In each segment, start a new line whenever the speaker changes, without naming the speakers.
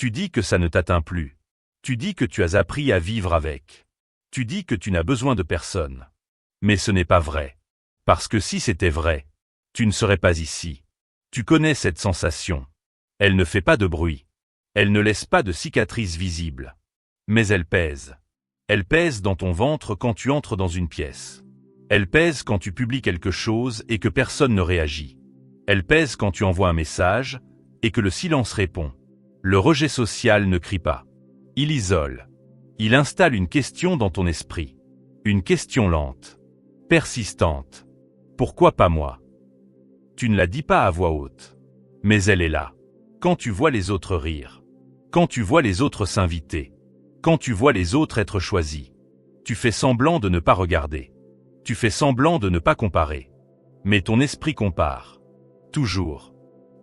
Tu dis que ça ne t'atteint plus. Tu dis que tu as appris à vivre avec. Tu dis que tu n'as besoin de personne. Mais ce n'est pas vrai. Parce que si c'était vrai, tu ne serais pas ici. Tu connais cette sensation. Elle ne fait pas de bruit. Elle ne laisse pas de cicatrices visibles. Mais elle pèse. Elle pèse dans ton ventre quand tu entres dans une pièce. Elle pèse quand tu publies quelque chose et que personne ne réagit. Elle pèse quand tu envoies un message et que le silence répond. Le rejet social ne crie pas. Il isole. Il installe une question dans ton esprit. Une question lente. Persistante. Pourquoi pas moi? Tu ne la dis pas à voix haute. Mais elle est là. Quand tu vois les autres rire. Quand tu vois les autres s'inviter. Quand tu vois les autres être choisis. Tu fais semblant de ne pas regarder. Tu fais semblant de ne pas comparer. Mais ton esprit compare. Toujours.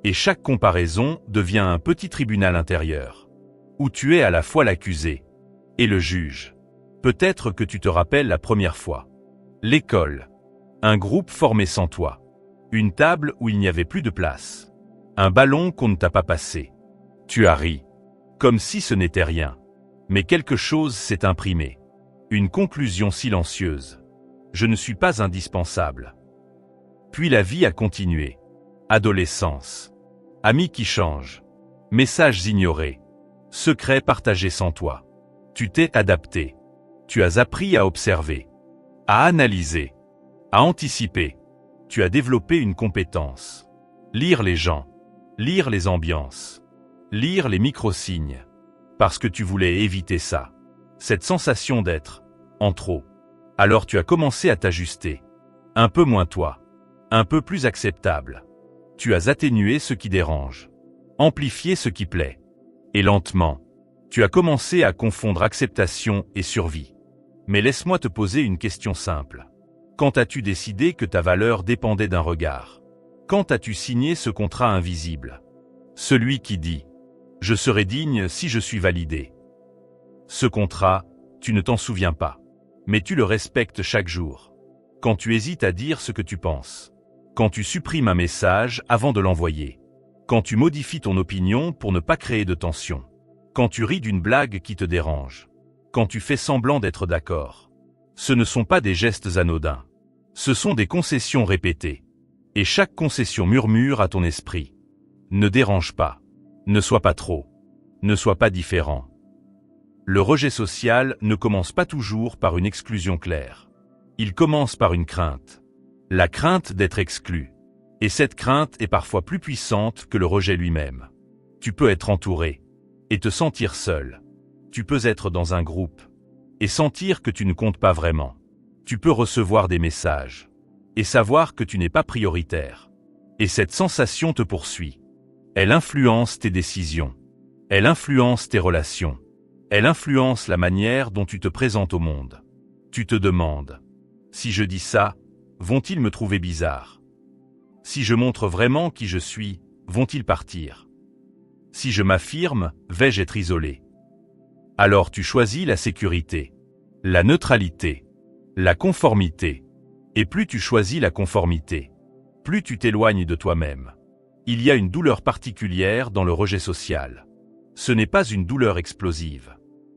Et chaque comparaison devient un petit tribunal intérieur. Où tu es à la fois l'accusé et le juge. Peut-être que tu te rappelles la première fois. L'école. Un groupe formé sans toi. Une table où il n'y avait plus de place. Un ballon qu'on ne t'a pas passé. Tu as ri. Comme si ce n'était rien. Mais quelque chose s'est imprimé. Une conclusion silencieuse. Je ne suis pas indispensable. Puis la vie a continué. Adolescence. Amis qui changent. Messages ignorés. Secrets partagés sans toi. Tu t'es adapté. Tu as appris à observer. À analyser. À anticiper. Tu as développé une compétence. Lire les gens. Lire les ambiances. Lire les micro-signes. Parce que tu voulais éviter ça. Cette sensation d'être en trop. Alors tu as commencé à t'ajuster. Un peu moins toi. Un peu plus acceptable. Tu as atténué ce qui dérange. Amplifié ce qui plaît. Et lentement, tu as commencé à confondre acceptation et survie. Mais laisse-moi te poser une question simple. Quand as-tu décidé que ta valeur dépendait d'un regard? Quand as-tu signé ce contrat invisible? Celui qui dit « Je serai digne si je suis validé ». Ce contrat, tu ne t'en souviens pas. Mais tu le respectes chaque jour. Quand tu hésites à dire ce que tu penses. Quand tu supprimes un message avant de l'envoyer. Quand tu modifies ton opinion pour ne pas créer de tension. Quand tu ris d'une blague qui te dérange. Quand tu fais semblant d'être d'accord. Ce ne sont pas des gestes anodins. Ce sont des concessions répétées. Et chaque concession murmure à ton esprit. Ne dérange pas. Ne sois pas trop. Ne sois pas différent. Le rejet social ne commence pas toujours par une exclusion claire. Il commence par une crainte. La crainte d'être exclu. Et cette crainte est parfois plus puissante que le rejet lui-même. Tu peux être entouré et te sentir seul. Tu peux être dans un groupe et sentir que tu ne comptes pas vraiment. Tu peux recevoir des messages et savoir que tu n'es pas prioritaire. Et cette sensation te poursuit. Elle influence tes décisions. Elle influence tes relations. Elle influence la manière dont tu te présentes au monde. Tu te demandes, si je dis ça, vont-ils me trouver bizarre? Si je montre vraiment qui je suis, vont-ils partir? Si je m'affirme, vais-je être isolé? Alors tu choisis la sécurité, la neutralité, la conformité. Et plus tu choisis la conformité, plus tu t'éloignes de toi-même. Il y a une douleur particulière dans le rejet social. Ce n'est pas une douleur explosive.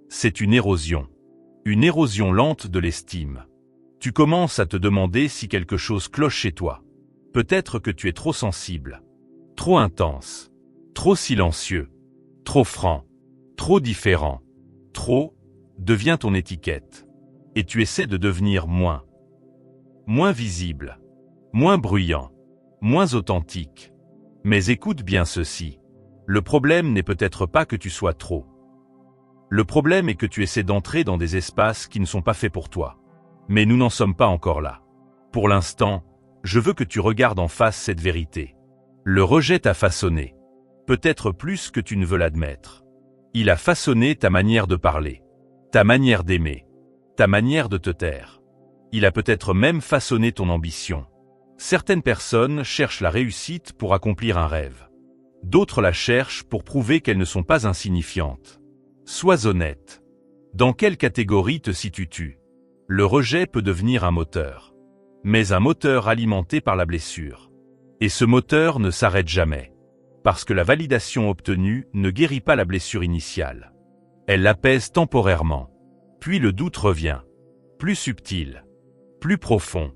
C'est une érosion lente de l'estime. Tu commences à te demander si quelque chose cloche chez toi. Peut-être que tu es trop sensible, trop intense, trop silencieux, trop franc, trop différent. Trop devient ton étiquette. Et tu essaies de devenir moins visible, moins bruyant, moins authentique. Mais écoute bien ceci. Le problème n'est peut-être pas que tu sois trop. Le problème est que tu essaies d'entrer dans des espaces qui ne sont pas faits pour toi. Mais nous n'en sommes pas encore là. Pour l'instant, je veux que tu regardes en face cette vérité. Le rejet t'a façonné. Peut-être plus que tu ne veux l'admettre. Il a façonné ta manière de parler, ta manière d'aimer, ta manière de te taire. Il a peut-être même façonné ton ambition. Certaines personnes cherchent la réussite pour accomplir un rêve. D'autres la cherchent pour prouver qu'elles ne sont pas insignifiantes. Sois honnête. Dans quelle catégorie te situes-tu? Le rejet peut devenir un moteur. Mais un moteur alimenté par la blessure. Et ce moteur ne s'arrête jamais. Parce que la validation obtenue ne guérit pas la blessure initiale. Elle l'apaise temporairement. Puis le doute revient. Plus subtil. Plus profond.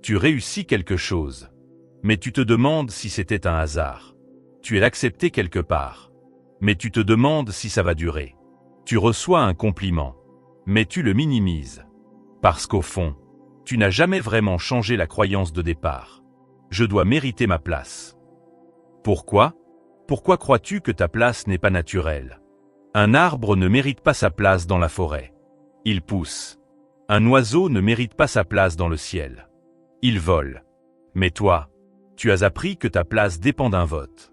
Tu réussis quelque chose. Mais tu te demandes si c'était un hasard. Tu es accepté quelque part. Mais tu te demandes si ça va durer. Tu reçois un compliment. Mais tu le minimises. Parce qu'au fond, tu n'as jamais vraiment changé la croyance de départ. Je dois mériter ma place. Pourquoi ? Pourquoi crois-tu que ta place n'est pas naturelle ? Un arbre ne mérite pas sa place dans la forêt. Il pousse. Un oiseau ne mérite pas sa place dans le ciel. Il vole. Mais toi, tu as appris que ta place dépend d'un vote,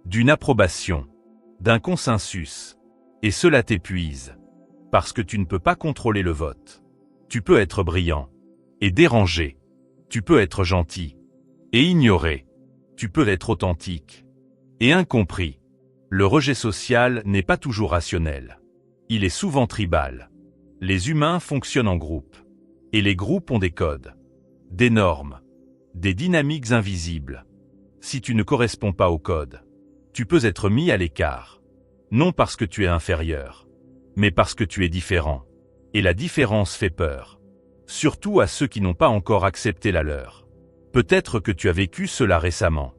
d'une approbation, d'un consensus. Et cela t'épuise. Parce que tu ne peux pas contrôler le vote. Tu peux être brillant et dérangé. Tu peux être gentil et ignoré. Tu peux être authentique et incompris. Le rejet social n'est pas toujours rationnel. Il est souvent tribal. Les humains fonctionnent en groupe. Et les groupes ont des codes, des normes, des dynamiques invisibles. Si tu ne corresponds pas au code, tu peux être mis à l'écart. Non parce que tu es inférieur, mais parce que tu es différent. Et la différence fait peur. Surtout à ceux qui n'ont pas encore accepté la leur. Peut-être que tu as vécu cela récemment.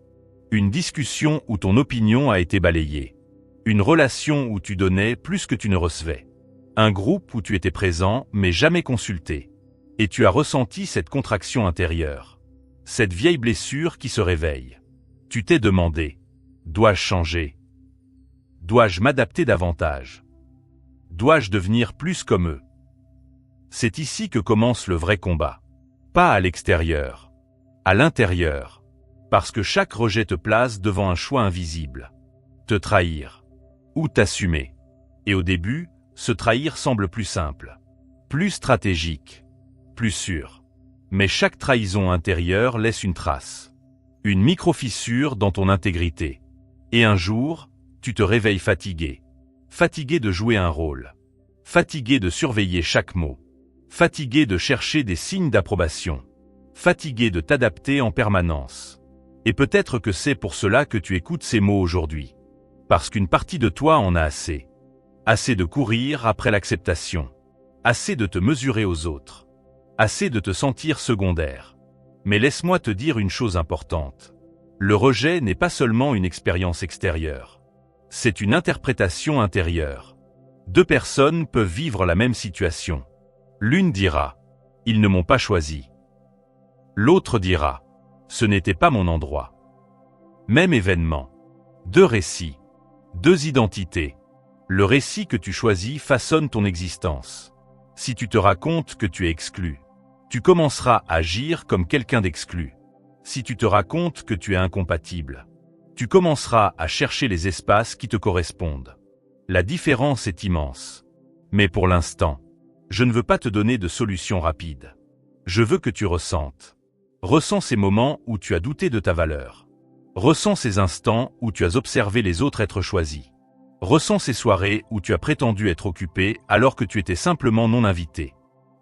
Une discussion où ton opinion a été balayée. Une relation où tu donnais plus que tu ne recevais. Un groupe où tu étais présent mais jamais consulté. Et tu as ressenti cette contraction intérieure. Cette vieille blessure qui se réveille. Tu t'es demandé, dois-je changer ? Dois-je m'adapter davantage ? Dois-je devenir plus comme eux ? C'est ici que commence le vrai combat. Pas à l'extérieur, à l'intérieur. Parce que chaque rejet te place devant un choix invisible. Te trahir ou t'assumer. Et au début, se trahir semble plus simple, plus stratégique, plus sûr. Mais chaque trahison intérieure laisse une trace. Une micro-fissure dans ton intégrité. Et un jour, tu te réveilles fatigué. Fatigué de jouer un rôle. Fatigué de surveiller chaque mot. Fatigué de chercher des signes d'approbation. Fatigué de t'adapter en permanence. Et peut-être que c'est pour cela que tu écoutes ces mots aujourd'hui. Parce qu'une partie de toi en a assez. Assez de courir après l'acceptation. Assez de te mesurer aux autres. Assez de te sentir secondaire. Mais laisse-moi te dire une chose importante. Le rejet n'est pas seulement une expérience extérieure. C'est une interprétation intérieure. Deux personnes peuvent vivre la même situation. L'une dira « Ils ne m'ont pas choisi ». L'autre dira « Ce n'était pas mon endroit ». Même événement. Deux récits. Deux identités. Le récit que tu choisis façonne ton existence. Si tu te racontes que tu es exclu, tu commenceras à agir comme quelqu'un d'exclu. Si tu te racontes que tu es incompatible, tu commenceras à chercher les espaces qui te correspondent. La différence est immense. Mais pour l'instant, je ne veux pas te donner de solution rapide. Je veux que tu ressentes. Ressens ces moments où tu as douté de ta valeur. Ressens ces instants où tu as observé les autres être choisis. Ressens ces soirées où tu as prétendu être occupé alors que tu étais simplement non invité.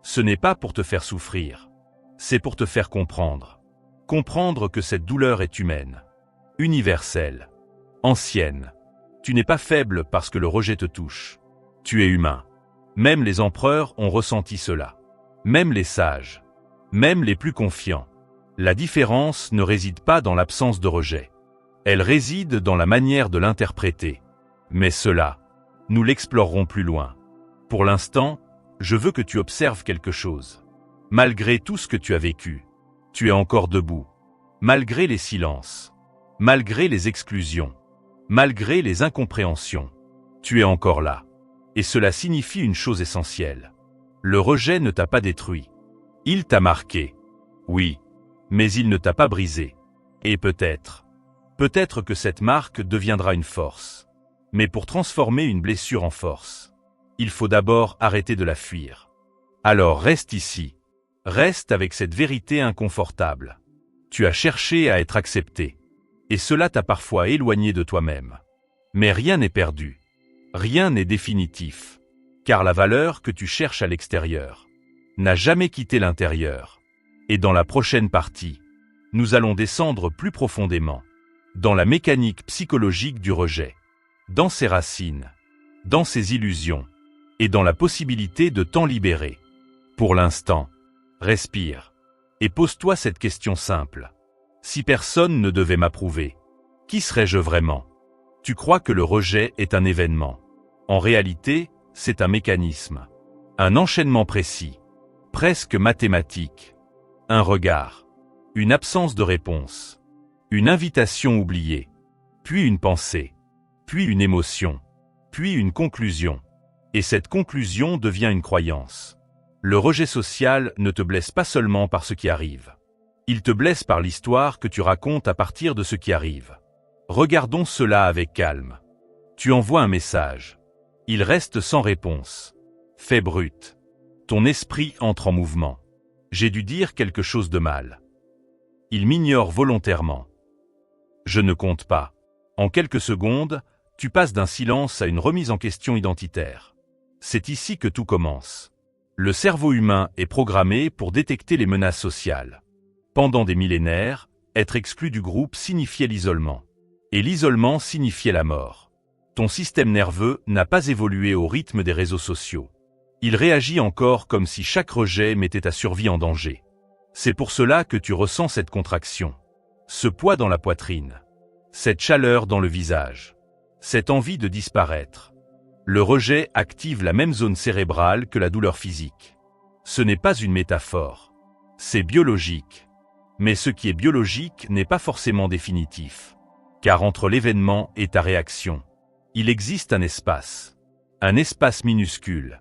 Ce n'est pas pour te faire souffrir. C'est pour te faire comprendre. Comprendre que cette douleur est humaine. Universelle. Ancienne. Tu n'es pas faible parce que le rejet te touche. Tu es humain. Même les empereurs ont ressenti cela. Même les sages. Même les plus confiants. La différence ne réside pas dans l'absence de rejet. Elle réside dans la manière de l'interpréter. Mais cela, nous l'explorerons plus loin. Pour l'instant, je veux que tu observes quelque chose. Malgré tout ce que tu as vécu, tu es encore debout. Malgré les silences, malgré les exclusions, malgré les incompréhensions, tu es encore là. Et cela signifie une chose essentielle. Le rejet ne t'a pas détruit. Il t'a marqué. Oui, mais il ne t'a pas brisé. Et peut-être que cette marque deviendra une force. Mais pour transformer une blessure en force, il faut d'abord arrêter de la fuir. Alors reste ici. Reste avec cette vérité inconfortable. Tu as cherché à être accepté. Et cela t'a parfois éloigné de toi-même. Mais rien n'est perdu. Rien n'est définitif. Car la valeur que tu cherches à l'extérieur n'a jamais quitté l'intérieur. Et dans la prochaine partie, nous allons descendre plus profondément. dans la mécanique psychologique du rejet, dans ses racines, dans ses illusions, et dans la possibilité de t'en libérer. Pour l'instant, respire, et pose-toi cette question simple. Si personne ne devait m'approuver, qui serais-je vraiment? Tu crois que le rejet est un événement. En réalité, c'est un mécanisme, un enchaînement précis, presque mathématique, un regard, une absence de réponse, une invitation oubliée, puis une pensée, puis une émotion, puis une conclusion. Et cette conclusion devient une croyance. Le rejet social ne te blesse pas seulement par ce qui arrive. Il te blesse par l'histoire que tu racontes à partir de ce qui arrive. Regardons cela avec calme. Tu envoies un message. Il reste sans réponse. Fait brut. Ton esprit entre en mouvement. J'ai dû dire quelque chose de mal. Il m'ignore volontairement. Je ne compte pas. En quelques secondes, tu passes d'un silence à une remise en question identitaire. C'est ici que tout commence. Le cerveau humain est programmé pour détecter les menaces sociales. Pendant des millénaires, être exclu du groupe signifiait l'isolement. Et l'isolement signifiait la mort. Ton système nerveux n'a pas évolué au rythme des réseaux sociaux. Il réagit encore comme si chaque rejet mettait ta survie en danger. C'est pour cela que tu ressens cette contraction, ce poids dans la poitrine, cette chaleur dans le visage, cette envie de disparaître. Le rejet active la même zone cérébrale que la douleur physique. Ce n'est pas une métaphore. C'est biologique. Mais ce qui est biologique n'est pas forcément définitif. Car entre l'événement et ta réaction, il existe un espace minuscule,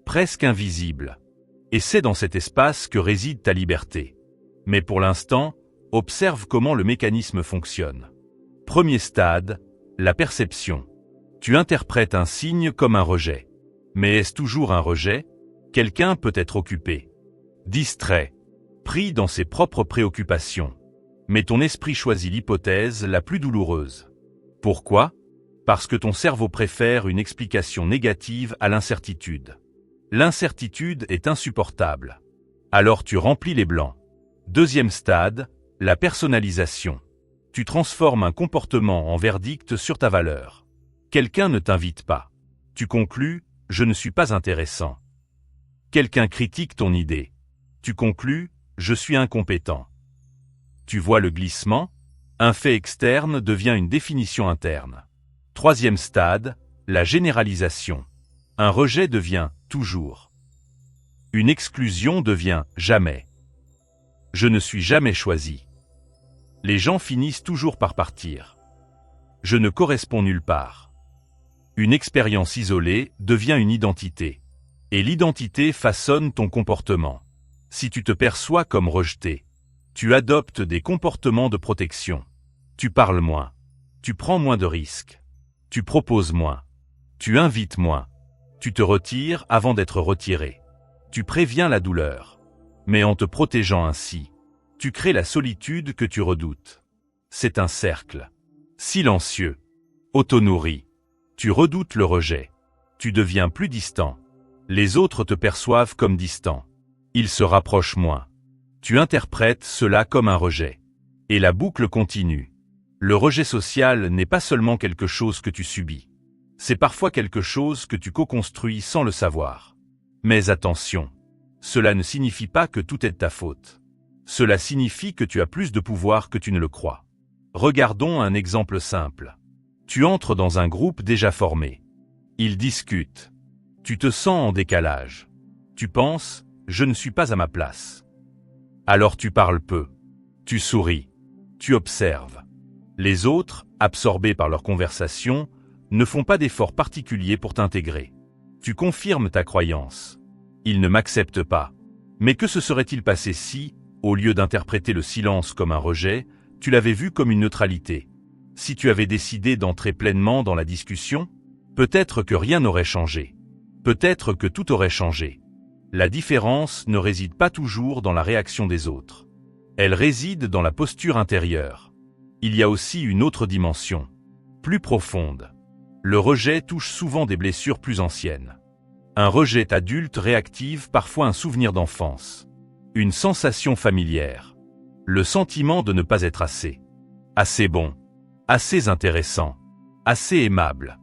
presque invisible. Et c'est dans cet espace que réside ta liberté. Mais pour l'instant, observe comment le mécanisme fonctionne. Premier stade, la perception. Tu interprètes un signe comme un rejet. Mais est-ce toujours un rejet? Quelqu'un peut être occupé, distrait, pris dans ses propres préoccupations. Mais ton esprit choisit l'hypothèse la plus douloureuse. Pourquoi? Parce que ton cerveau préfère une explication négative à l'incertitude. L'incertitude est insupportable. Alors tu remplis les blancs. Deuxième stade, la personnalisation. Tu transformes un comportement en verdict sur ta valeur. Quelqu'un ne t'invite pas. Tu conclus, je ne suis pas intéressant. Quelqu'un critique ton idée. Tu conclus, je suis incompétent. Tu vois le glissement? Un fait externe devient une définition interne. Troisième stade, la généralisation. Un rejet devient toujours. Une exclusion devient jamais. Je ne suis jamais choisi. Les gens finissent toujours par partir. Je ne corresponds nulle part. Une expérience isolée devient une identité. Et l'identité façonne ton comportement. Si tu te perçois comme rejeté, tu adoptes des comportements de protection. Tu parles moins. Tu prends moins de risques. Tu proposes moins. Tu invites moins. Tu te retires avant d'être retiré. Tu préviens la douleur. Mais en te protégeant ainsi, tu crées la solitude que tu redoutes. C'est un cercle. Silencieux. Auto-nourri. Tu redoutes le rejet. Tu deviens plus distant. Les autres te perçoivent comme distant. Ils se rapprochent moins. Tu interprètes cela comme un rejet. Et la boucle continue. Le rejet social n'est pas seulement quelque chose que tu subis. C'est parfois quelque chose que tu co-construis sans le savoir. Mais attention, cela ne signifie pas que tout est de ta faute. Cela signifie que tu as plus de pouvoir que tu ne le crois. Regardons un exemple simple. Tu entres dans un groupe déjà formé. Ils discutent. Tu te sens en décalage. Tu penses, je ne suis pas à ma place. Alors tu parles peu. Tu souris. Tu observes. Les autres, absorbés par leur conversation, ne font pas d'efforts particuliers pour t'intégrer. Tu confirmes ta croyance. Ils ne m'acceptent pas. Mais que se serait-il passé si, au lieu d'interpréter le silence comme un rejet, tu l'avais vu comme une neutralité? Si tu avais décidé d'entrer pleinement dans la discussion, peut-être que rien n'aurait changé. Peut-être que tout aurait changé. La différence ne réside pas toujours dans la réaction des autres. Elle réside dans la posture intérieure. Il y a aussi une autre dimension, plus profonde. Le rejet touche souvent des blessures plus anciennes. Un rejet adulte réactive parfois un souvenir d'enfance. Une sensation familière. Le sentiment de ne pas être assez bon. assez intéressant, assez aimable.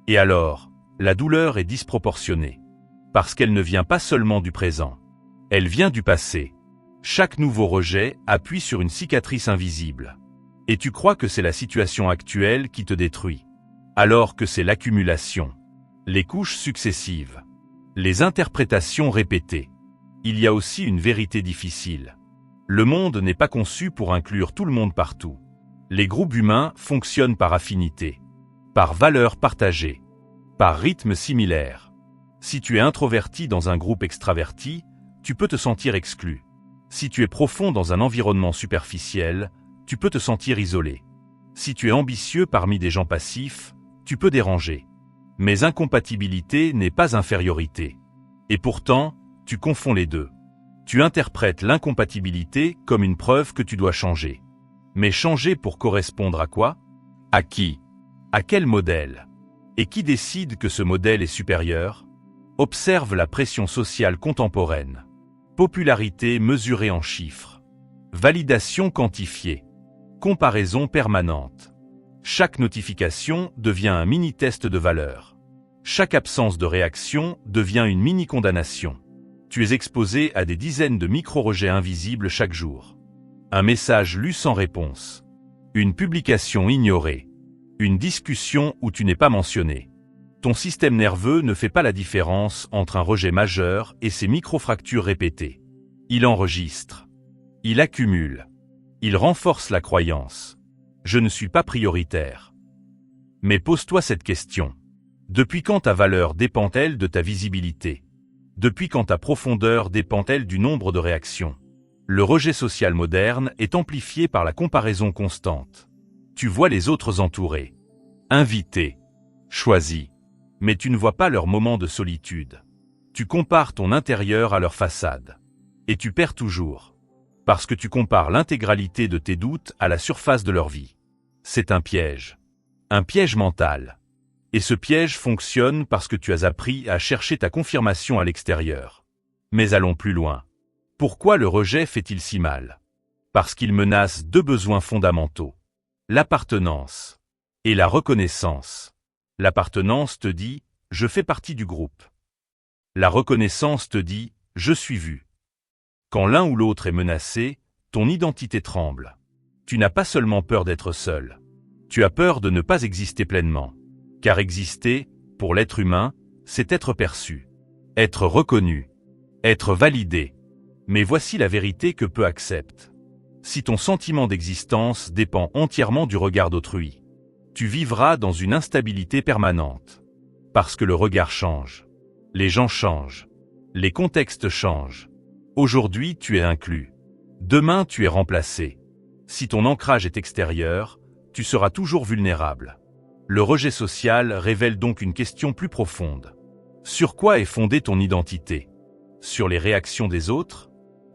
Et alors, la douleur est disproportionnée. Parce qu'elle ne vient pas seulement du présent. Elle vient du passé. Chaque nouveau rejet appuie sur une cicatrice invisible. Et tu crois que c'est la situation actuelle qui te détruit. Alors que c'est l'accumulation. Les couches successives. Les interprétations répétées. Il y a aussi une vérité difficile. Le monde n'est pas conçu pour inclure tout le monde partout. Les groupes humains fonctionnent par affinité, par valeurs partagées, par rythme similaire. Si tu es introverti dans un groupe extraverti, tu peux te sentir exclu. Si tu es profond dans un environnement superficiel, tu peux te sentir isolé. Si tu es ambitieux parmi des gens passifs, tu peux déranger. Mais incompatibilité n'est pas infériorité. Et pourtant, tu confonds les deux. Tu interprètes l'incompatibilité comme une preuve que tu dois changer. Mais changer pour correspondre à quoi? À qui? À quel modèle? Et qui décide que ce modèle est supérieur? Observe la pression sociale contemporaine. Popularité mesurée en chiffres. Validation quantifiée. Comparaison permanente. Chaque notification devient un mini-test de valeur. Chaque absence de réaction devient une mini-condamnation. Tu es exposé à des dizaines de micro-rejets invisibles chaque jour. Un message lu sans réponse. Une publication ignorée. Une discussion où tu n'es pas mentionné. Ton système nerveux ne fait pas la différence entre un rejet majeur et ses micro-fractures répétées. Il enregistre. Il accumule. Il renforce la croyance. Je ne suis pas prioritaire. Mais pose-toi cette question. Depuis quand ta valeur dépend-elle de ta visibilité? Depuis quand ta profondeur dépend-elle du nombre de réactions? Le rejet social moderne est amplifié par la comparaison constante. Tu vois les autres entourés, invités, choisis, mais tu ne vois pas leurs moments de solitude. Tu compares ton intérieur à leur façade. Et tu perds toujours. Parce que tu compares l'intégralité de tes doutes à la surface de leur vie. C'est un piège mental. Et ce piège fonctionne parce que tu as appris à chercher ta confirmation à l'extérieur. Mais allons plus loin. Pourquoi le rejet fait-il si mal? Parce qu'il menace deux besoins fondamentaux. L'appartenance et la reconnaissance. L'appartenance te dit « je fais partie du groupe ». La reconnaissance te dit « je suis vu ». Quand l'un ou l'autre est menacé, ton identité tremble. Tu n'as pas seulement peur d'être seul. Tu as peur de ne pas exister pleinement. Car exister, pour l'être humain, c'est être perçu, être reconnu, être validé. Mais voici la vérité que peu acceptent. Si ton sentiment d'existence dépend entièrement du regard d'autrui, tu vivras dans une instabilité permanente. Parce que le regard change. Les gens changent. Les contextes changent. Aujourd'hui, tu es inclus. Demain, tu es remplacé. Si ton ancrage est extérieur, tu seras toujours vulnérable. Le rejet social révèle donc une question plus profonde. Sur quoi est fondée ton identité? Sur les réactions des autres?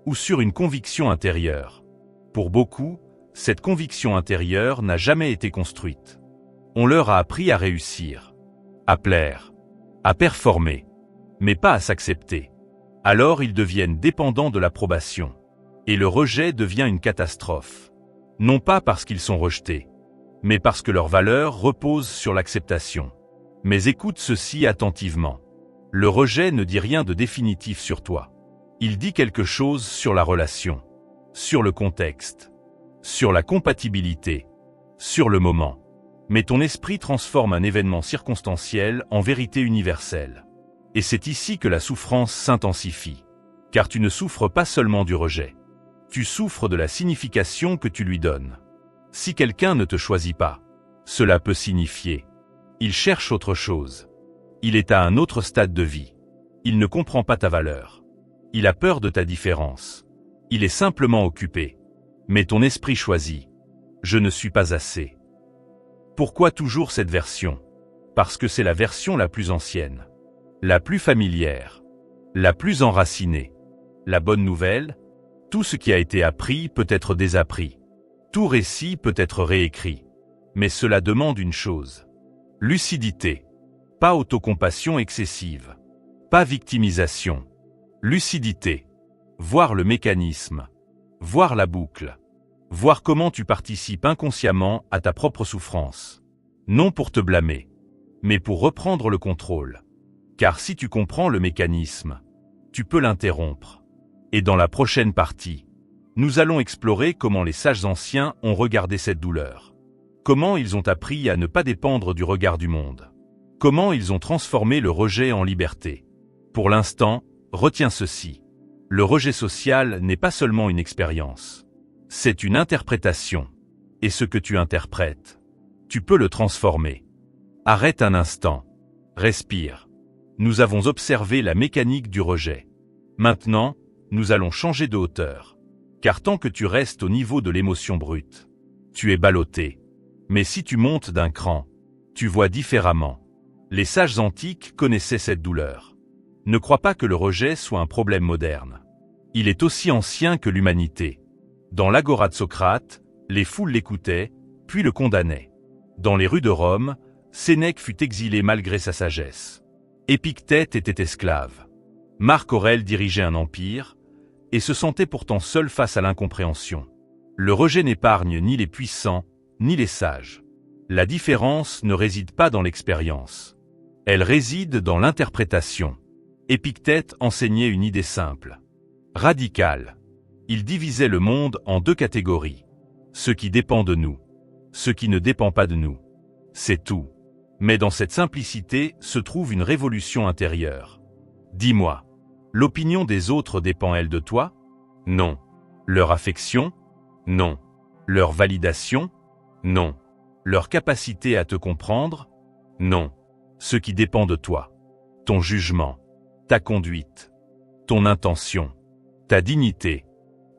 Ou sur une conviction intérieure? Pour beaucoup, cette conviction intérieure n'a jamais été construite. On leur a appris à réussir, à plaire, à performer, mais pas à s'accepter. Alors ils deviennent dépendants de l'approbation. Et le rejet devient une catastrophe. Non pas parce qu'ils sont rejetés, mais parce que leur valeur repose sur l'acceptation. Mais écoute ceci attentivement. Le rejet ne dit rien de définitif sur toi. Il dit quelque chose sur la relation, sur le contexte, sur la compatibilité, sur le moment. Mais ton esprit transforme un événement circonstanciel en vérité universelle. Et c'est ici que la souffrance s'intensifie. Car tu ne souffres pas seulement du rejet. Tu souffres de la signification que tu lui donnes. Si quelqu'un ne te choisit pas, cela peut signifier il cherche autre chose. Il est à un autre stade de vie. Il ne comprend pas ta valeur. Il a peur de ta différence. Il est simplement occupé. Mais ton esprit choisit. Je ne suis pas assez. Pourquoi toujours cette version? Parce que c'est la version la plus ancienne, la plus familière, la plus enracinée. La bonne nouvelle, tout ce qui a été appris peut être désappris. Tout récit peut être réécrit. Mais cela demande une chose. Lucidité. Pas autocompassion excessive. Pas victimisation. Lucidité. Voir le mécanisme. Voir la boucle. Voir comment tu participes inconsciemment à ta propre souffrance. Non pour te blâmer, mais pour reprendre le contrôle. Car si tu comprends le mécanisme, tu peux l'interrompre. Et dans la prochaine partie, nous allons explorer comment les sages anciens ont regardé cette douleur. Comment ils ont appris à ne pas dépendre du regard du monde. Comment ils ont transformé le rejet en liberté. Pour l'instant, retiens ceci. Le rejet social n'est pas seulement une expérience. C'est une interprétation. Et ce que tu interprètes, tu peux le transformer. Arrête un instant. Respire. Nous avons observé la mécanique du rejet. Maintenant, nous allons changer de hauteur. Car tant que tu restes au niveau de l'émotion brute, tu es ballotté. Mais si tu montes d'un cran, tu vois différemment. Les sages antiques connaissaient cette douleur. Ne crois pas que le rejet soit un problème moderne. Il est aussi ancien que l'humanité. Dans l'agora de Socrate, les foules l'écoutaient, puis le condamnaient. Dans les rues de Rome, Sénèque fut exilé malgré sa sagesse. Épictète était esclave. Marc Aurèle dirigeait un empire, et se sentait pourtant seul face à l'incompréhension. Le rejet n'épargne ni les puissants, ni les sages. La différence ne réside pas dans l'expérience. Elle réside dans l'interprétation. Épictète enseignait une idée simple, radicale. Il divisait le monde en deux catégories. Ce qui dépend de nous, ce qui ne dépend pas de nous. C'est tout. Mais dans cette simplicité se trouve une révolution intérieure. Dis-moi, l'opinion des autres dépend-elle de toi? Non. Leur affection? Non. Leur validation? Non. Leur capacité à te comprendre? Non. Ce qui dépend de toi. Ton jugement, ta conduite, ton intention, ta dignité.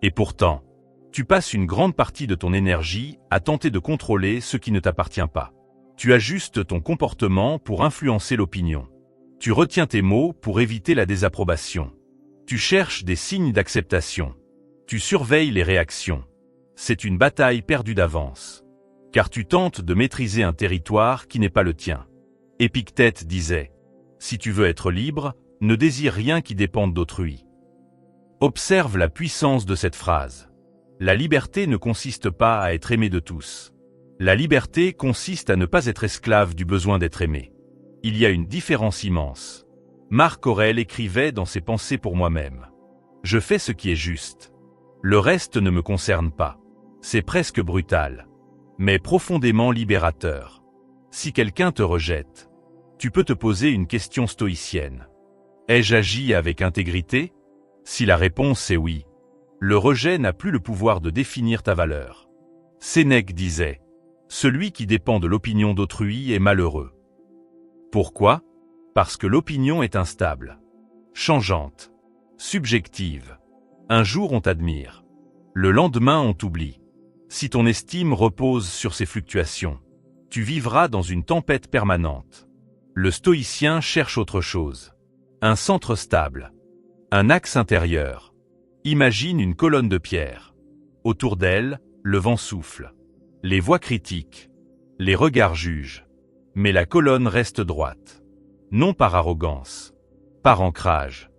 Et pourtant, tu passes une grande partie de ton énergie à tenter de contrôler ce qui ne t'appartient pas. Tu ajustes ton comportement pour influencer l'opinion. Tu retiens tes mots pour éviter la désapprobation. Tu cherches des signes d'acceptation. Tu surveilles les réactions. C'est une bataille perdue d'avance. Car tu tentes de maîtriser un territoire qui n'est pas le tien. Épictète disait, « Si tu veux être libre, ne désire rien qui dépende d'autrui. » Observe la puissance de cette phrase. La liberté ne consiste pas à être aimé de tous. La liberté consiste à ne pas être esclave du besoin d'être aimé. Il y a une différence immense. Marc Aurèle écrivait dans ses Pensées pour moi-même. Je fais ce qui est juste. Le reste ne me concerne pas. C'est presque brutal, mais profondément libérateur. Si quelqu'un te rejette, tu peux te poser une question stoïcienne. Ai-je agi avec intégrité? Si la réponse est oui, le rejet n'a plus le pouvoir de définir ta valeur. Sénèque disait, « Celui qui dépend de l'opinion d'autrui est malheureux. » Pourquoi? Parce que l'opinion est instable, changeante, subjective. Un jour on t'admire, le lendemain on t'oublie. Si ton estime repose sur ces fluctuations, tu vivras dans une tempête permanente. Le stoïcien cherche autre chose. Un centre stable, un axe intérieur. Imagine une colonne de pierre. Autour d'elle, le vent souffle. Les voix critiquent, les regards jugent. Mais la colonne reste droite. Non par arrogance, par ancrage.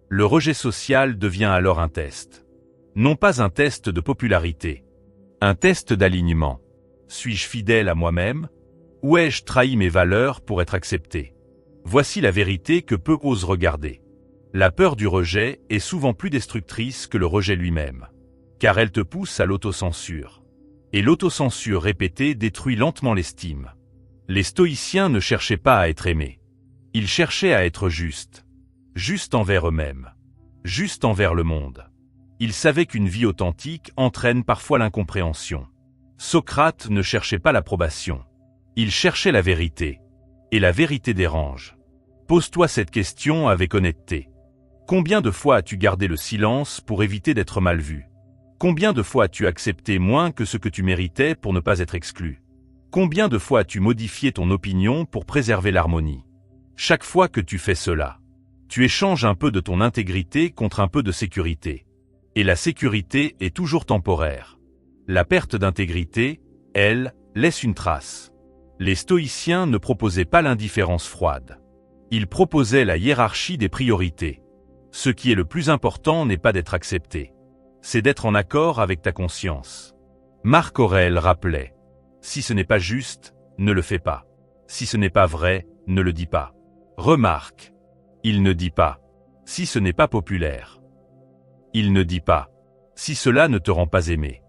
Le rejet social devient alors un test. Non pas un test de popularité. Un test d'alignement. Suis-je fidèle à moi-même? Ou ai-je trahi mes valeurs pour être accepté? Voici la vérité que peu osent regarder. La peur du rejet est souvent plus destructrice que le rejet lui-même. Car elle te pousse à l'autocensure. Et l'autocensure répétée détruit lentement l'estime. Les stoïciens ne cherchaient pas à être aimés. Ils cherchaient à être justes. Justes envers eux-mêmes. Justes envers le monde. Ils savaient qu'une vie authentique entraîne parfois l'incompréhension. Socrate ne cherchait pas l'approbation. Il cherchait la vérité. Et la vérité dérange. Pose-toi cette question avec honnêteté. Combien de fois as-tu gardé le silence pour éviter d'être mal vu? Combien de fois as-tu accepté moins que ce que tu méritais pour ne pas être exclu? Combien de fois as-tu modifié ton opinion pour préserver l'harmonie? Chaque fois que tu fais cela, tu échanges un peu de ton intégrité contre un peu de sécurité. Et la sécurité est toujours temporaire. La perte d'intégrité, elle, laisse une trace. Les stoïciens ne proposaient pas l'indifférence froide. Ils proposaient la hiérarchie des priorités. Ce qui est le plus important n'est pas d'être accepté. C'est d'être en accord avec ta conscience. Marc Aurèle rappelait « Si ce n'est pas juste, ne le fais pas. Si ce n'est pas vrai, ne le dis pas. » Remarque, il ne dit pas « Si ce n'est pas populaire. » Il ne dit pas « Si cela ne te rend pas aimé. »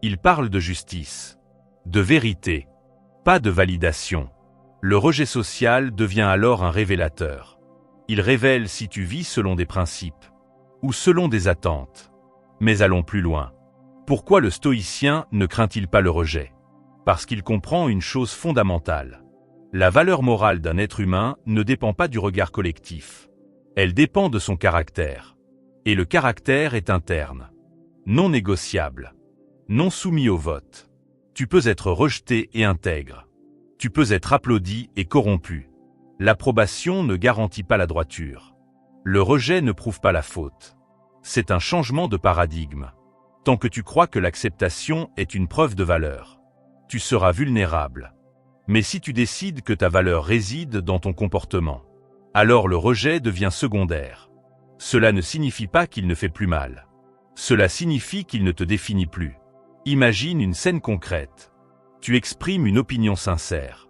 Il parle de justice, de vérité, pas de validation. Le rejet social devient alors un révélateur. Il révèle si tu vis selon des principes ou selon des attentes. Mais allons plus loin. Pourquoi le stoïcien ne craint-il pas le rejet? Parce qu'il comprend une chose fondamentale. La valeur morale d'un être humain ne dépend pas du regard collectif. Elle dépend de son caractère. Et le caractère est interne, non négociable, non soumis au vote. Tu peux être rejeté et intègre. Tu peux être applaudi et corrompu. L'approbation ne garantit pas la droiture. Le rejet ne prouve pas la faute. C'est un changement de paradigme. Tant que tu crois que l'acceptation est une preuve de valeur, tu seras vulnérable. Mais si tu décides que ta valeur réside dans ton comportement, alors le rejet devient secondaire. Cela ne signifie pas qu'il ne fait plus mal. Cela signifie qu'il ne te définit plus. Imagine une scène concrète. Tu exprimes une opinion sincère.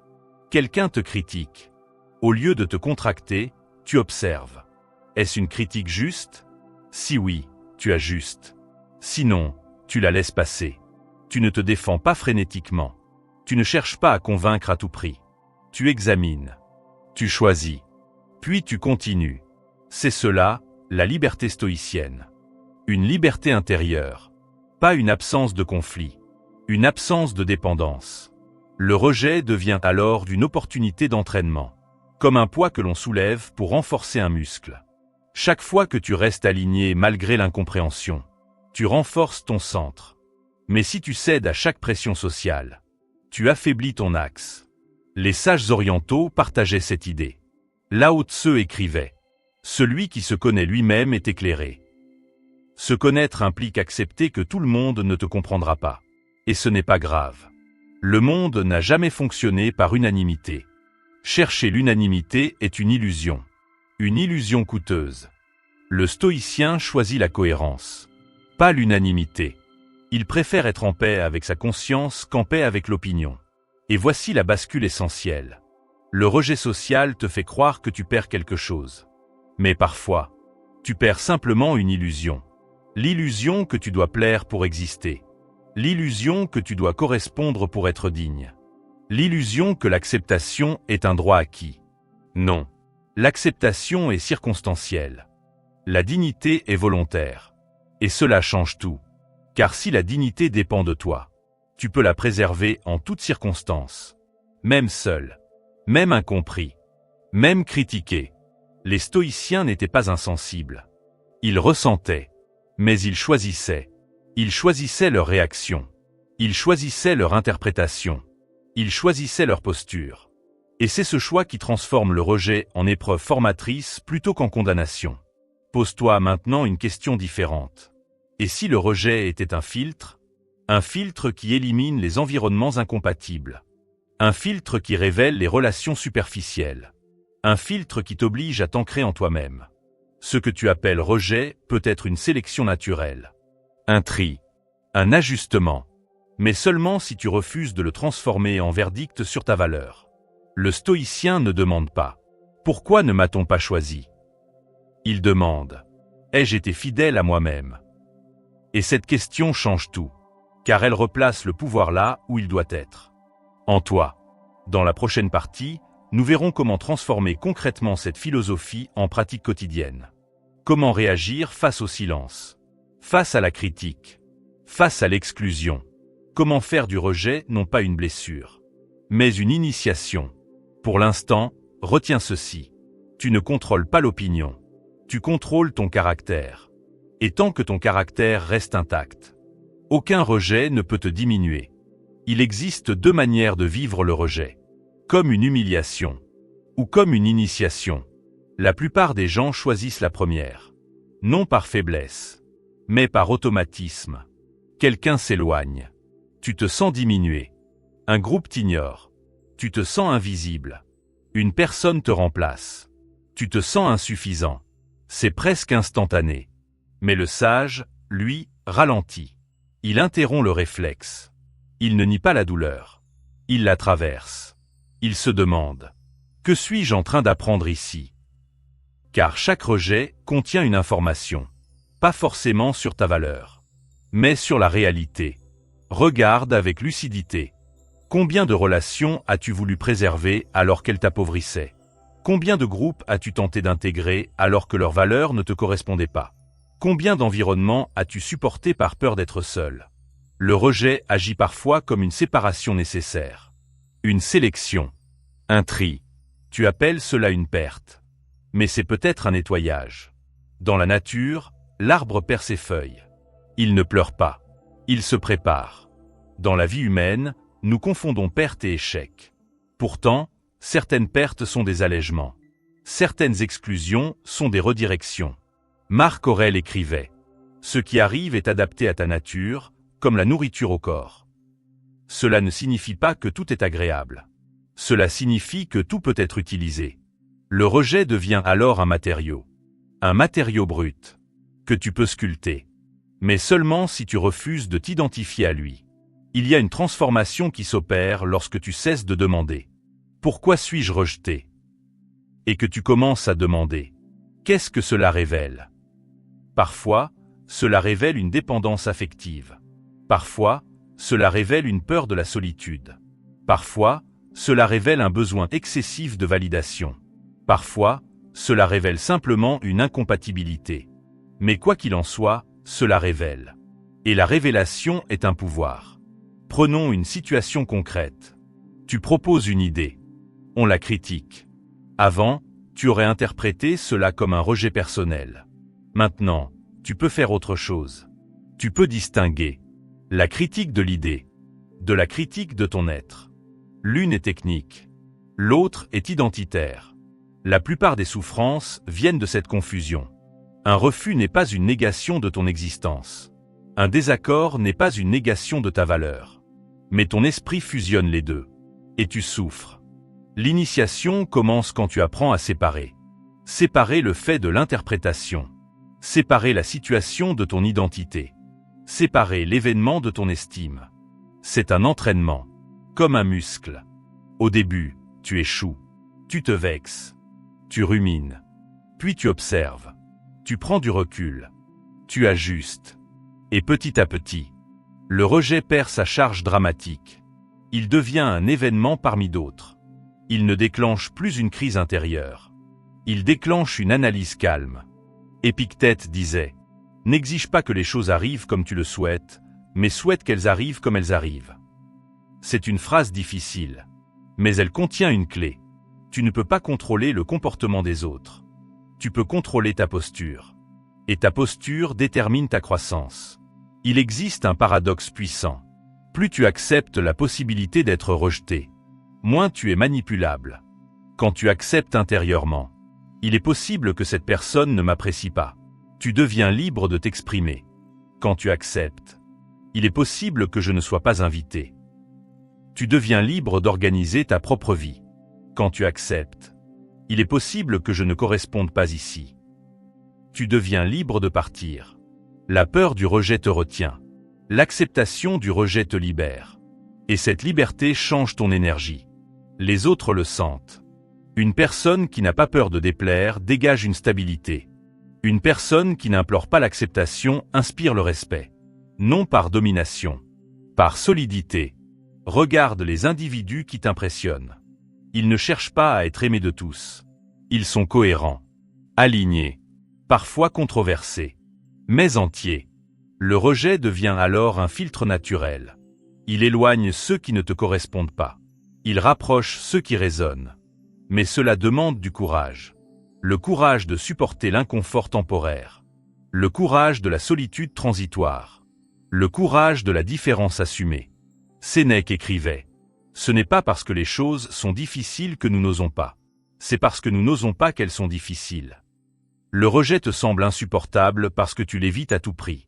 Quelqu'un te critique. Au lieu de te contracter, tu observes. Est-ce une critique juste? Si oui, tu as juste. Sinon, tu la laisses passer. Tu ne te défends pas frénétiquement. Tu ne cherches pas à convaincre à tout prix. Tu examines. Tu choisis. Puis tu continues. C'est cela, la liberté stoïcienne. Une liberté intérieure. Pas une absence de conflit. Une absence de dépendance. Le rejet devient alors une opportunité d'entraînement. Comme un poids que l'on soulève pour renforcer un muscle. Chaque fois que tu restes aligné malgré l'incompréhension, tu renforces ton centre. Mais si tu cèdes à chaque pression sociale, tu affaiblis ton axe. Les sages orientaux partageaient cette idée. Lao Tse écrivait « Celui qui se connaît lui-même est éclairé. » Se connaître implique accepter que tout le monde ne te comprendra pas. Et ce n'est pas grave. Le monde n'a jamais fonctionné par unanimité. Chercher l'unanimité est une illusion coûteuse. Le stoïcien choisit la cohérence, pas l'unanimité. Il préfère être en paix avec sa conscience qu'en paix avec l'opinion. Et voici la bascule essentielle. Le rejet social te fait croire que tu perds quelque chose. Mais parfois, tu perds simplement une illusion. L'illusion que tu dois plaire pour exister. L'illusion que tu dois correspondre pour être digne. L'illusion que l'acceptation est un droit acquis. Non. L'acceptation est circonstancielle. La dignité est volontaire. Et cela change tout. Car si la dignité dépend de toi, tu peux la préserver en toutes circonstances. Même seul. Même incompris. Même critiqué. Les stoïciens n'étaient pas insensibles. Ils ressentaient. Mais ils choisissaient. Ils choisissaient leur réaction. Ils choisissaient leur interprétation. Ils choisissaient leur posture. Et c'est ce choix qui transforme le rejet en épreuve formatrice plutôt qu'en condamnation. Pose-toi maintenant une question différente. Et si le rejet était un filtre qui élimine les environnements incompatibles. Un filtre qui révèle les relations superficielles. Un filtre qui t'oblige à t'ancrer en toi-même. Ce que tu appelles rejet peut être une sélection naturelle. Un tri. Un ajustement. Mais seulement si tu refuses de le transformer en verdict sur ta valeur. Le stoïcien ne demande pas « Pourquoi ne m'a-t-on pas choisi ?» Il demande « Ai-je été fidèle à moi-même ?» Et cette question change tout, car elle replace le pouvoir là où il doit être. En toi. Dans la prochaine partie, nous verrons comment transformer concrètement cette philosophie en pratique quotidienne. Comment réagir face au silence, face à la critique, face à l'exclusion. Comment faire du rejet non pas une blessure, mais une initiation. Pour l'instant, retiens ceci. Tu ne contrôles pas l'opinion. Tu contrôles ton caractère. Et tant que ton caractère reste intact, aucun rejet ne peut te diminuer. Il existe deux manières de vivre le rejet. Comme une humiliation ou comme une initiation. La plupart des gens choisissent la première. Non par faiblesse, mais par automatisme. Quelqu'un s'éloigne. Tu te sens diminué. Un groupe t'ignore. Tu te sens invisible. Une personne te remplace. Tu te sens insuffisant. C'est presque instantané. Mais le sage, lui, ralentit. Il interrompt le réflexe. Il ne nie pas la douleur. Il la traverse. Il se demande: que suis-je en train d'apprendre ici? Car chaque rejet contient une information. Pas forcément sur ta valeur, mais sur la réalité. Regarde avec lucidité. Combien de relations as-tu voulu préserver alors qu'elles t'appauvrissaient? Combien de groupes as-tu tenté d'intégrer alors que leurs valeurs ne te correspondaient pas? Combien d'environnements as-tu supporté par peur d'être seul? Le rejet agit parfois comme une séparation nécessaire. Une sélection. Un tri. Tu appelles cela une perte. Mais c'est peut-être un nettoyage. Dans la nature, l'arbre perd ses feuilles. Il ne pleure pas. Il se prépare. Dans la vie humaine, nous confondons perte et échec. Pourtant, certaines pertes sont des allègements. Certaines exclusions sont des redirections. Marc Aurèle écrivait: ce qui arrive est adapté à ta nature, comme la nourriture au corps. Cela ne signifie pas que tout est agréable. Cela signifie que tout peut être utilisé. Le rejet devient alors un matériau brut, que tu peux sculpter. Mais seulement si tu refuses de t'identifier à lui. Il y a une transformation qui s'opère lorsque tu cesses de demander: pourquoi suis-je rejeté? Et que tu commences à demander: qu'est-ce que cela révèle? Parfois, cela révèle une dépendance affective. Parfois, cela révèle une peur de la solitude. Parfois, cela révèle un besoin excessif de validation. Parfois, cela révèle simplement une incompatibilité. Mais quoi qu'il en soit, cela révèle. Et la révélation est un pouvoir. Prenons une situation concrète. Tu proposes une idée. On la critique. Avant, tu aurais interprété cela comme un rejet personnel. Maintenant, tu peux faire autre chose. Tu peux distinguer la critique de l'idée de la critique de ton être. L'une est technique, l'autre est identitaire. La plupart des souffrances viennent de cette confusion. Un refus n'est pas une négation de ton existence. Un désaccord n'est pas une négation de ta valeur. Mais ton esprit fusionne les deux. Et tu souffres. L'initiation commence quand tu apprends à séparer. Séparer le fait de l'interprétation. Séparer la situation de ton identité. Séparer l'événement de ton estime. C'est un entraînement. Comme un muscle. Au début, tu échoues. Tu te vexes. Tu rumines. Puis tu observes. Tu prends du recul. Tu ajustes. Et petit à petit, le rejet perd sa charge dramatique. Il devient un événement parmi d'autres. Il ne déclenche plus une crise intérieure. Il déclenche une analyse calme. Épictète disait: n'exige pas que les choses arrivent comme tu le souhaites, mais souhaite qu'elles arrivent comme elles arrivent. C'est une phrase difficile, mais elle contient une clé. Tu ne peux pas contrôler le comportement des autres. Tu peux contrôler ta posture. Et ta posture détermine ta croissance. Il existe un paradoxe puissant. Plus tu acceptes la possibilité d'être rejeté, moins tu es manipulable. Quand tu acceptes intérieurement, il est possible que cette personne ne m'apprécie pas. Tu deviens libre de t'exprimer. Quand tu acceptes, il est possible que je ne sois pas invité. Tu deviens libre d'organiser ta propre vie. Quand tu acceptes, il est possible que je ne corresponde pas ici. Tu deviens libre de partir. La peur du rejet te retient. L'acceptation du rejet te libère. Et cette liberté change ton énergie. Les autres le sentent. Une personne qui n'a pas peur de déplaire dégage une stabilité. Une personne qui n'implore pas l'acceptation inspire le respect. Non par domination, par solidité. Regarde les individus qui t'impressionnent. Ils ne cherchent pas à être aimés de tous. Ils sont cohérents, alignés, parfois controversés, mais entiers. Le rejet devient alors un filtre naturel. Il éloigne ceux qui ne te correspondent pas. Il rapproche ceux qui résonnent. Mais cela demande du courage. Le courage de supporter l'inconfort temporaire. Le courage de la solitude transitoire. Le courage de la différence assumée. Sénèque écrivait: ce n'est pas parce que les choses sont difficiles que nous n'osons pas. C'est parce que nous n'osons pas qu'elles sont difficiles. Le rejet te semble insupportable parce que tu l'évites à tout prix.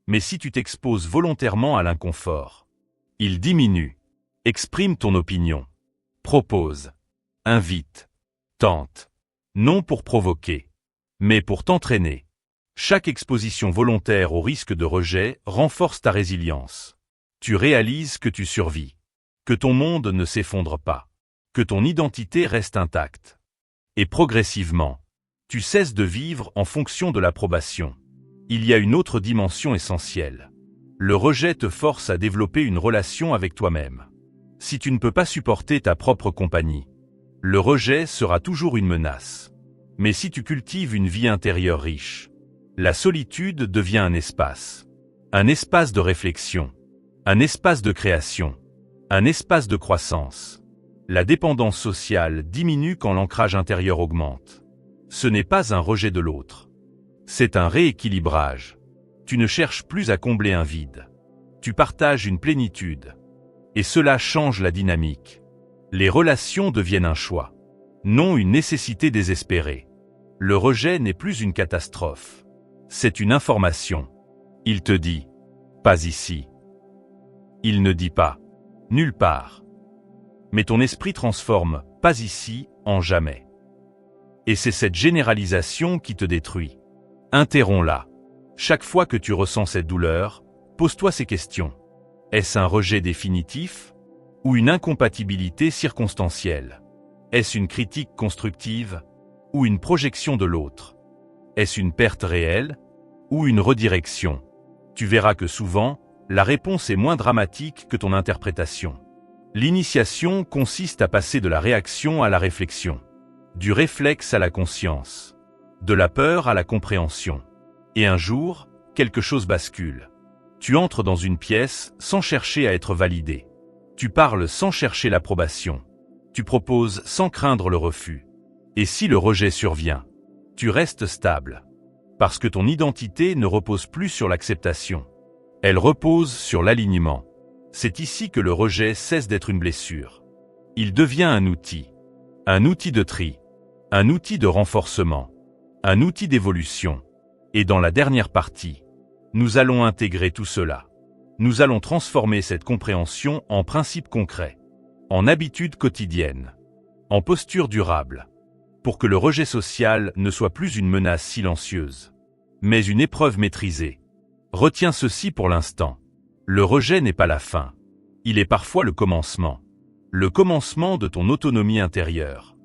Mais si tu t'exposes volontairement à l'inconfort, il diminue. Exprime ton opinion. Propose. Invite. Tente. Non pour provoquer, mais pour t'entraîner. Chaque exposition volontaire au risque de rejet renforce ta résilience. Tu réalises que tu survis, que ton monde ne s'effondre pas, que ton identité reste intacte. Et progressivement, tu cesses de vivre en fonction de l'approbation. Il y a une autre dimension essentielle. Le rejet te force à développer une relation avec toi-même. Si tu ne peux pas supporter ta propre compagnie, le rejet sera toujours une menace. Mais si tu cultives une vie intérieure riche, la solitude devient un espace de réflexion, un espace de création, un espace de croissance. La dépendance sociale diminue quand l'ancrage intérieur augmente. Ce n'est pas un rejet de l'autre. C'est un rééquilibrage. Tu ne cherches plus à combler un vide. Tu partages une plénitude. Et cela change la dynamique. Les relations deviennent un choix, non une nécessité désespérée. Le rejet n'est plus une catastrophe. C'est une information. Il te dit « pas ici ». Il ne dit pas « nulle part ». Mais ton esprit transforme « pas ici » en « jamais ». Et c'est cette généralisation qui te détruit. Interromps-la. Chaque fois que tu ressens cette douleur, pose-toi ces questions. Est-ce un rejet définitif ou une incompatibilité circonstancielle? Est-ce une critique constructive ou une projection de l'autre? Est-ce une perte réelle ou une redirection? Tu verras que souvent, la réponse est moins dramatique que ton interprétation. L'initiation consiste à passer de la réaction à la réflexion, du réflexe à la conscience, de la peur à la compréhension. Et un jour, quelque chose bascule. Tu entres dans une pièce sans chercher à être validé. Tu parles sans chercher l'approbation. Tu proposes sans craindre le refus. Et si le rejet survient, tu restes stable. Parce que ton identité ne repose plus sur l'acceptation. Elle repose sur l'alignement. C'est ici que le rejet cesse d'être une blessure. Il devient un outil de tri, un outil de renforcement, un outil d'évolution. Et dans la dernière partie, nous allons intégrer tout cela. Nous allons transformer cette compréhension en principes concrets, en habitudes quotidiennes, en postures durables, pour que le rejet social ne soit plus une menace silencieuse, mais une épreuve maîtrisée. Retiens ceci pour l'instant. Le rejet n'est pas la fin. Il est parfois le commencement de ton autonomie intérieure,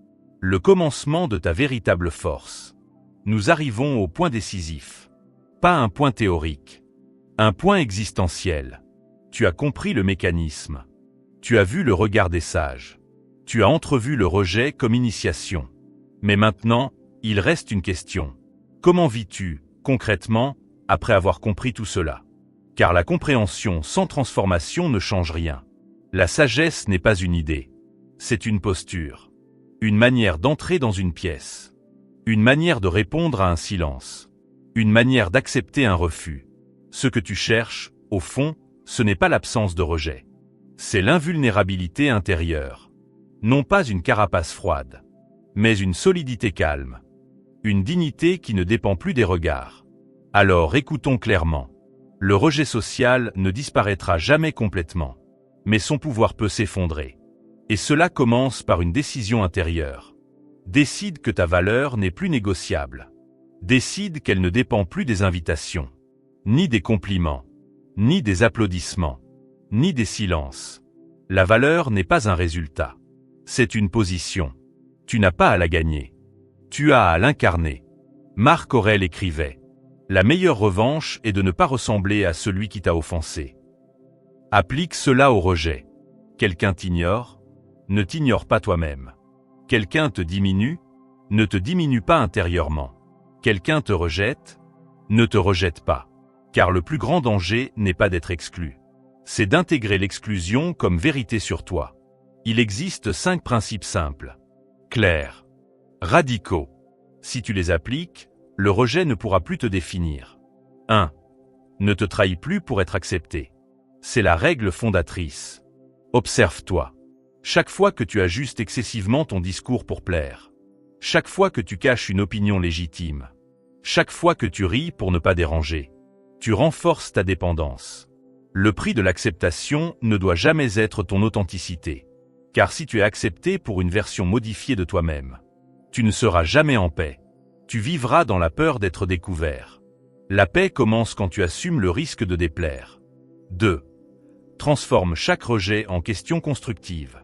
le commencement de ta véritable force. Nous arrivons au point décisif. Pas un point théorique, un point existentiel. Tu as compris le mécanisme. Tu as vu le regard des sages. Tu as entrevu le rejet comme initiation. Mais maintenant, il reste une question. Comment vis-tu, concrètement, après avoir compris tout cela? Car la compréhension sans transformation ne change rien. La sagesse n'est pas une idée. C'est une posture. Une manière d'entrer dans une pièce. Une manière de répondre à un silence. Une manière d'accepter un refus. Ce que tu cherches, au fond, ce n'est pas l'absence de rejet. C'est l'invulnérabilité intérieure. Non pas une carapace froide, mais une solidité calme. Une dignité qui ne dépend plus des regards. Alors écoutons clairement. Le rejet social ne disparaîtra jamais complètement, mais son pouvoir peut s'effondrer. Et cela commence par une décision intérieure. Décide que ta valeur n'est plus négociable. Décide qu'elle ne dépend plus des invitations, ni des compliments, ni des applaudissements, ni des silences. La valeur n'est pas un résultat. C'est une position. Tu n'as pas à la gagner. Tu as à l'incarner. Marc Aurèle écrivait: la meilleure revanche est de ne pas ressembler à celui qui t'a offensé. Applique cela au rejet. Quelqu'un t'ignore? Ne t'ignore pas toi-même. Quelqu'un te diminue? Ne te diminue pas intérieurement. Quelqu'un te rejette? Ne te rejette pas. Car le plus grand danger n'est pas d'être exclu. C'est d'intégrer l'exclusion comme vérité sur toi. Il existe 5 principes simples, clairs, radicaux. Si tu les appliques, le rejet ne pourra plus te définir. 1. Ne te trahis plus pour être accepté. C'est la règle fondatrice. Observe-toi. Chaque fois que tu ajustes excessivement ton discours pour plaire, chaque fois que tu caches une opinion légitime, chaque fois que tu ris pour ne pas déranger, tu renforces ta dépendance. Le prix de l'acceptation ne doit jamais être ton authenticité. Car si tu es accepté pour une version modifiée de toi-même, tu ne seras jamais en paix. Tu vivras dans la peur d'être découvert. La paix commence quand tu assumes le risque de déplaire. 2. Transforme chaque rejet en question constructive.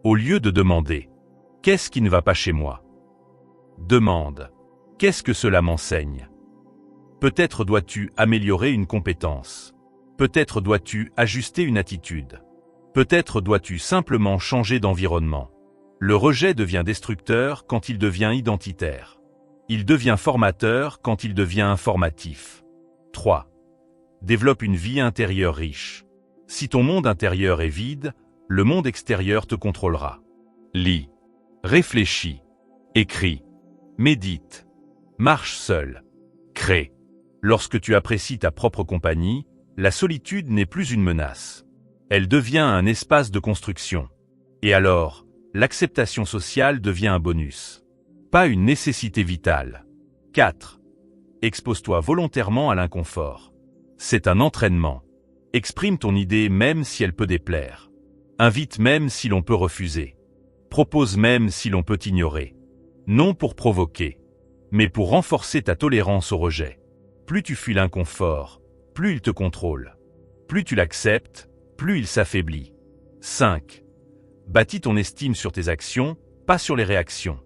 Au lieu de demander « Qu'est-ce qui ne va pas chez moi ?» Demande « Qu'est-ce que cela m'enseigne ?» Peut-être dois-tu améliorer une compétence. Peut-être dois-tu ajuster une attitude. Peut-être dois-tu simplement changer d'environnement. Le rejet devient destructeur quand il devient identitaire. Il devient formateur quand il devient informatif. 3. Développe une vie intérieure riche. Si ton monde intérieur est vide, le monde extérieur te contrôlera. Lis, réfléchis, écris, médite, marche seul, crée. Lorsque tu apprécies ta propre compagnie, la solitude n'est plus une menace. Elle devient un espace de construction. Et alors, l'acceptation sociale devient un bonus. Pas une nécessité vitale. 4. Expose-toi volontairement à l'inconfort. C'est un entraînement. Exprime ton idée même si elle peut déplaire. Invite même si l'on peut refuser. Propose même si l'on peut ignorer. Non pour provoquer, mais pour renforcer ta tolérance au rejet. Plus tu fuis l'inconfort, plus il te contrôle. Plus tu l'acceptes, plus il s'affaiblit. 5. Bâtis ton estime sur tes actions, pas sur les réactions.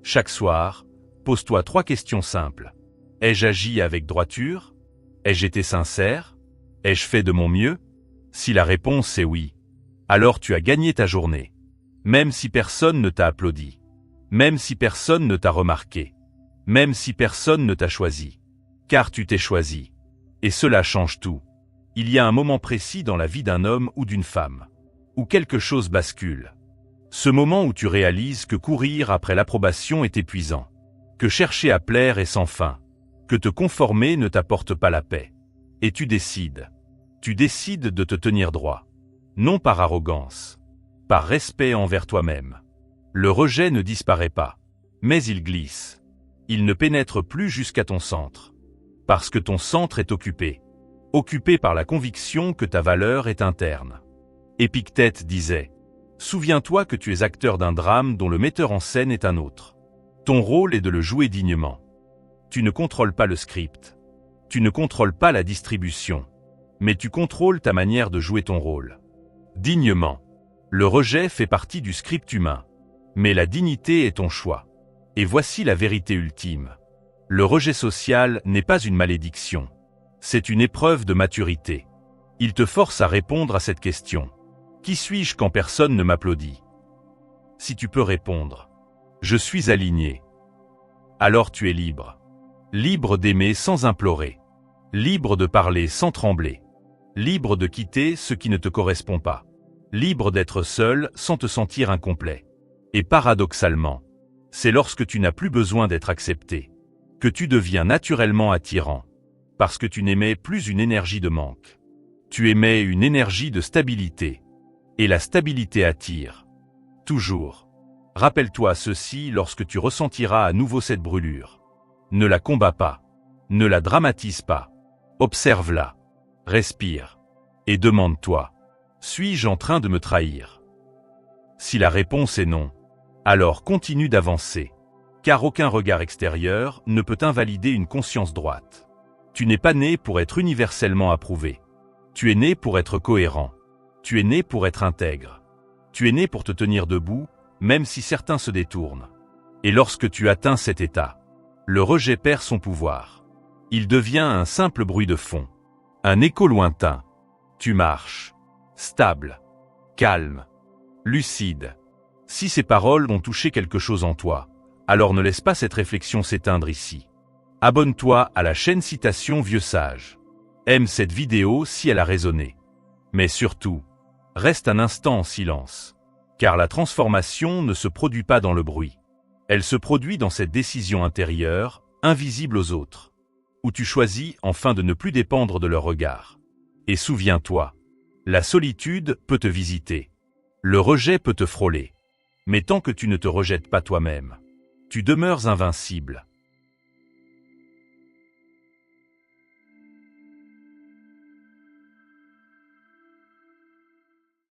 Chaque soir, pose-toi 3 questions simples. Ai-je agi avec droiture? Ai-je été sincère? Ai-je fait de mon mieux? Si la réponse est oui, alors tu as gagné ta journée. Même si personne ne t'a applaudi. Même si personne ne t'a remarqué. Même si personne ne t'a choisi. Car tu t'es choisi. Et cela change tout. Il y a un moment précis dans la vie d'un homme ou d'une femme, où quelque chose bascule. Ce moment où tu réalises que courir après l'approbation est épuisant, que chercher à plaire est sans fin, que te conformer ne t'apporte pas la paix. Et tu décides de te tenir droit. Non par arrogance, par respect envers toi-même. Le rejet ne disparaît pas, mais il glisse. Il ne pénètre plus jusqu'à ton centre. Parce que ton centre est occupé par la conviction que ta valeur est interne. Épictète disait « Souviens-toi que tu es acteur d'un drame dont le metteur en scène est un autre. Ton rôle est de le jouer dignement. Tu ne contrôles pas le script. Tu ne contrôles pas la distribution. Mais tu contrôles ta manière de jouer ton rôle. Dignement. Le rejet fait partie du script humain. Mais la dignité est ton choix. Et voici la vérité ultime. Le rejet social n'est pas une malédiction. C'est une épreuve de maturité. Il te force à répondre à cette question. Qui suis-je quand personne ne m'applaudit? Si tu peux répondre « Je suis aligné », alors tu es libre. Libre d'aimer sans implorer. Libre de parler sans trembler. Libre de quitter ce qui ne te correspond pas. Libre d'être seul sans te sentir incomplet. Et paradoxalement, c'est lorsque tu n'as plus besoin d'être accepté, que tu deviens naturellement attirant, parce que tu n'aimais plus une énergie de manque. Tu aimais une énergie de stabilité. Et la stabilité attire. Toujours. Rappelle-toi ceci lorsque tu ressentiras à nouveau cette brûlure. Ne la combats pas. Ne la dramatise pas. Observe-la. Respire. Et demande-toi. Suis-je en train de me trahir? Si la réponse est non, alors continue d'avancer. Car aucun regard extérieur ne peut invalider une conscience droite. Tu n'es pas né pour être universellement approuvé. Tu es né pour être cohérent. Tu es né pour être intègre. Tu es né pour te tenir debout, même si certains se détournent. Et lorsque tu atteins cet état, le rejet perd son pouvoir. Il devient un simple bruit de fond. Un écho lointain. Tu marches. Stable. Calme. Lucide. Si ces paroles ont touché quelque chose en toi, alors ne laisse pas cette réflexion s'éteindre ici. Abonne-toi à la chaîne Citation Vieux Sage. Aime cette vidéo si elle a résonné. Mais surtout, reste un instant en silence. Car la transformation ne se produit pas dans le bruit. Elle se produit dans cette décision intérieure, invisible aux autres, où tu choisis enfin de ne plus dépendre de leur regard. Et souviens-toi, la solitude peut te visiter. Le rejet peut te frôler. Mais tant que tu ne te rejettes pas toi-même, tu demeures invincible.